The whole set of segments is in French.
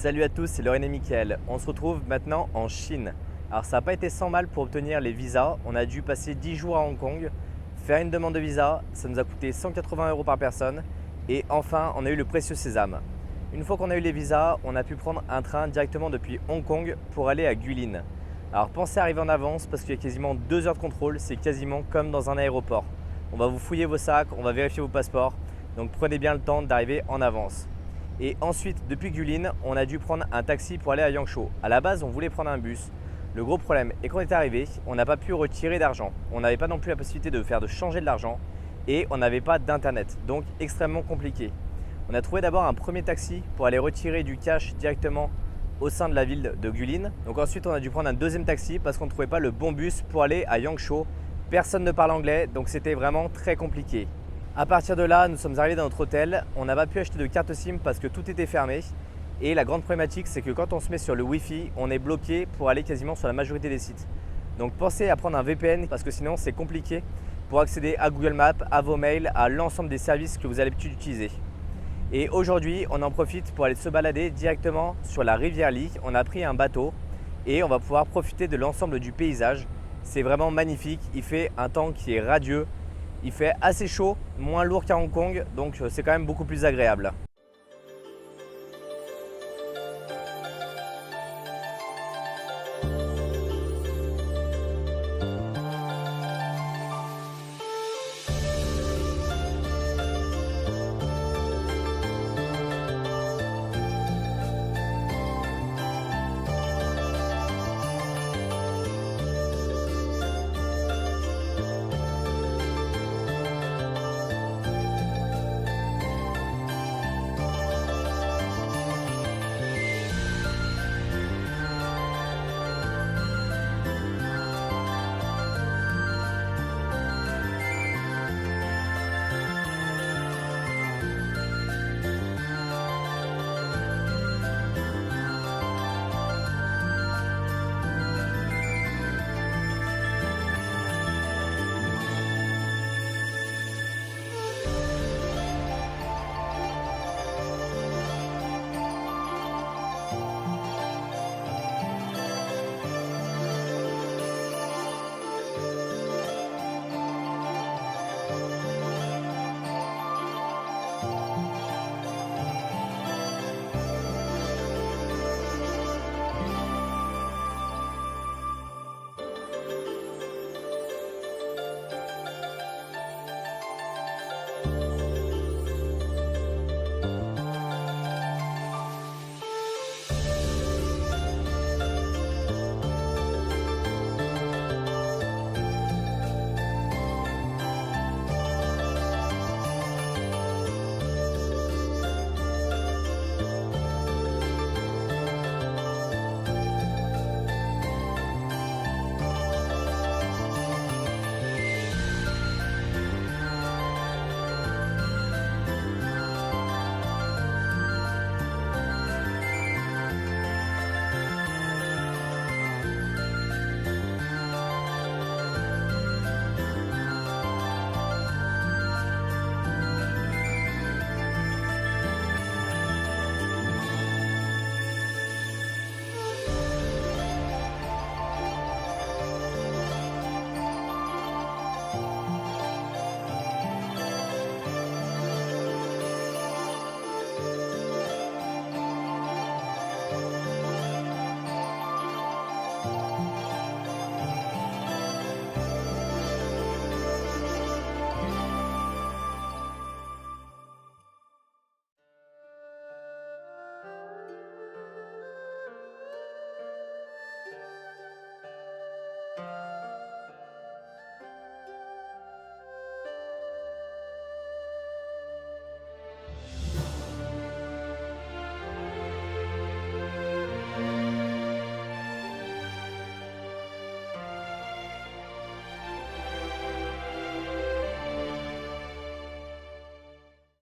Salut à tous, c'est Lorraine et Mickaël. On se retrouve maintenant en Chine. Alors ça n'a pas été sans mal pour obtenir les visas. On a dû passer 10 jours à Hong Kong, faire une demande de visa. Ça nous a coûté 180 € par personne. Et enfin, on a eu le précieux sésame. Une fois qu'on a eu les visas, on a pu prendre un train directement depuis Hong Kong pour aller à Guilin. Alors pensez à arriver en avance parce qu'il y a quasiment 2 heures de contrôle. C'est quasiment comme dans un aéroport. On va vous fouiller vos sacs, on va vérifier vos passeports. Donc prenez bien le temps d'arriver en avance. Et ensuite, depuis Guilin, on a dû prendre un taxi pour aller à Yangshuo. À la base, on voulait prendre un bus. Le gros problème est qu'on est arrivé, on n'a pas pu retirer d'argent. On n'avait pas non plus la possibilité de changer de l'argent et on n'avait pas d'internet, donc extrêmement compliqué. On a trouvé d'abord un premier taxi pour aller retirer du cash directement au sein de la ville de Guilin. Donc ensuite, on a dû prendre un deuxième taxi parce qu'on ne trouvait pas le bon bus pour aller à Yangshuo. Personne ne parle anglais, donc c'était vraiment très compliqué. À partir de là, nous sommes arrivés dans notre hôtel. On n'a pas pu acheter de carte SIM parce que tout était fermé. Et la grande problématique, c'est que quand on se met sur le Wi-Fi, on est bloqué pour aller quasiment sur la majorité des sites. Donc pensez à prendre un VPN parce que sinon c'est compliqué pour accéder à Google Maps, à vos mails, à l'ensemble des services que vous avez l'habitude d'utiliser. Et aujourd'hui, on en profite pour aller se balader directement sur la rivière Li. On a pris un bateau et on va pouvoir profiter de l'ensemble du paysage. C'est vraiment magnifique. Il fait un temps qui est radieux. Il fait assez chaud, moins lourd qu'à Hong Kong, donc c'est quand même beaucoup plus agréable.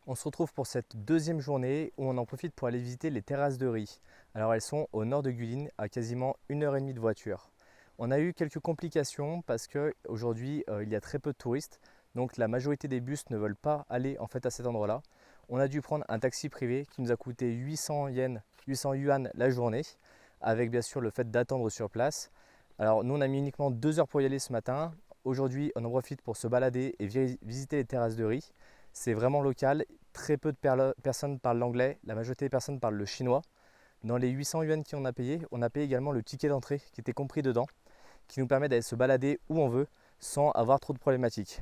On se retrouve pour cette deuxième journée où on en profite pour aller visiter les terrasses de riz. Alors elles sont au nord de Guilin, à quasiment 1 h 30 de voiture. On a eu quelques complications parce qu'aujourd'hui il y a très peu de touristes, donc la majorité des bus ne veulent pas aller en fait à cet endroit-là. On a dû prendre un taxi privé qui nous a coûté 800 yens, 800 yuan la journée, avec bien sûr le fait d'attendre sur place. Alors nous on a mis uniquement 2 heures pour y aller ce matin. Aujourd'hui on en profite pour se balader et visiter les terrasses de riz. C'est vraiment local, très peu de personnes parlent l'anglais, la majorité des personnes parlent le chinois. Dans les 800 yuan qu'on a payé, on a payé également le ticket d'entrée qui était compris dedans, qui nous permet d'aller se balader où on veut sans avoir trop de problématiques.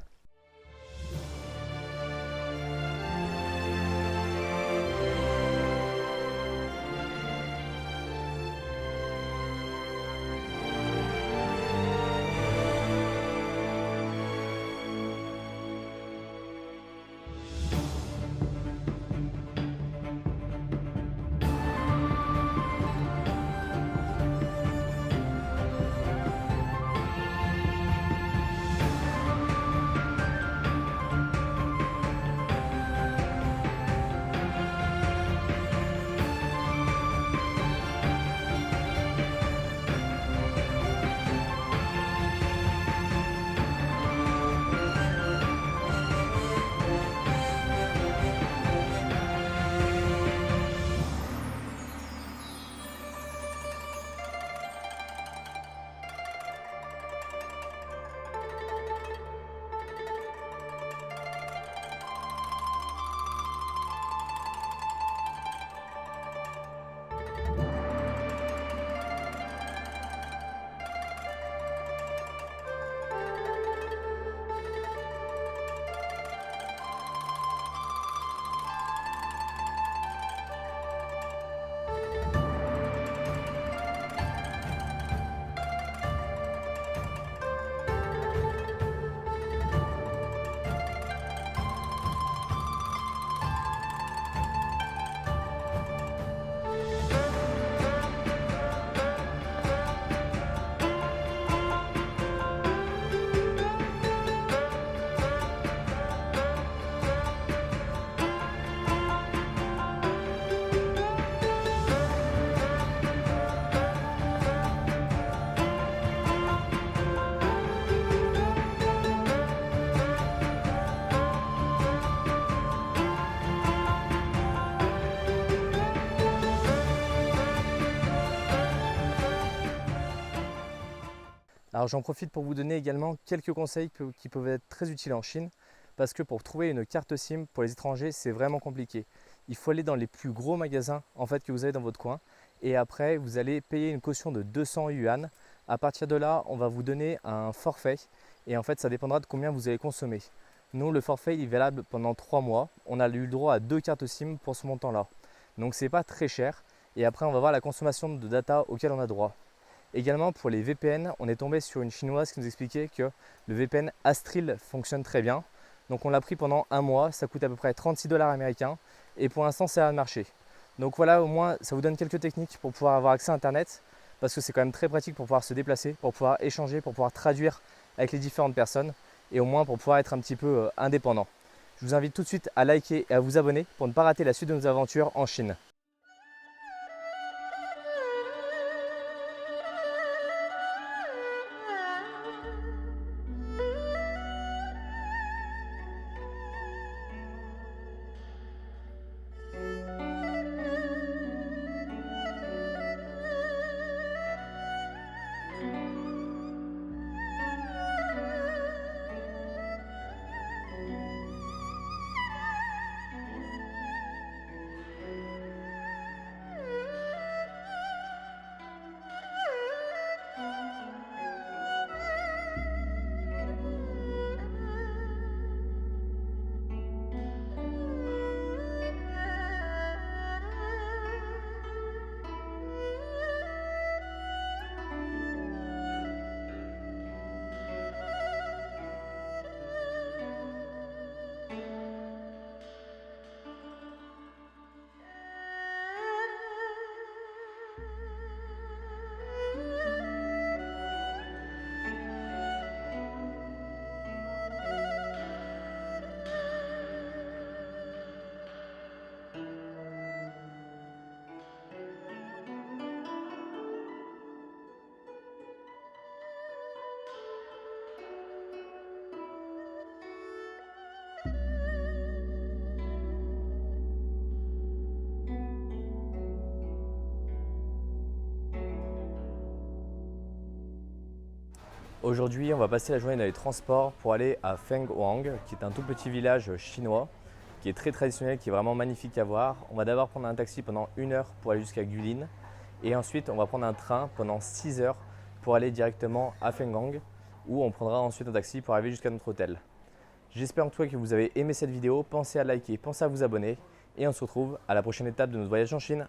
Alors j'en profite pour vous donner également quelques conseils qui peuvent être très utiles en Chine, parce que pour trouver une carte SIM pour les étrangers, c'est vraiment compliqué. Il faut aller dans les plus gros magasins que vous avez dans votre coin, et après vous allez payer une caution de 200 yuan. À partir de là, on va vous donner un forfait, et en fait ça dépendra de combien vous allez consommer. Nous, le forfait il est valable pendant 3 mois. On a eu le droit à 2 cartes SIM pour ce montant-là. Donc c'est pas très cher, et après on va voir la consommation de data auquel on a droit. Également pour les VPN, on est tombé sur une chinoise qui nous expliquait que le VPN Astril fonctionne très bien. Donc on l'a pris pendant un mois, ça coûte à peu près 36 $ américains et pour l'instant ça a marché. Donc voilà, au moins ça vous donne quelques techniques pour pouvoir avoir accès à Internet, parce que c'est quand même très pratique pour pouvoir se déplacer, pour pouvoir échanger, pour pouvoir traduire avec les différentes personnes et au moins pour pouvoir être un petit peu indépendant. Je vous invite tout de suite à liker et à vous abonner pour ne pas rater la suite de nos aventures en Chine. Aujourd'hui, on va passer la journée dans les transports pour aller à Fenghuang, qui est un tout petit village chinois, qui est très traditionnel, qui est vraiment magnifique à voir. On va d'abord prendre un taxi pendant 1 heure pour aller jusqu'à Guilin, et ensuite on va prendre un train pendant 6 heures pour aller directement à Fenghuang, où on prendra ensuite un taxi pour arriver jusqu'à notre hôtel. J'espère en tout cas que vous avez aimé cette vidéo, pensez à liker, pensez à vous abonner, et on se retrouve à la prochaine étape de notre voyage en Chine.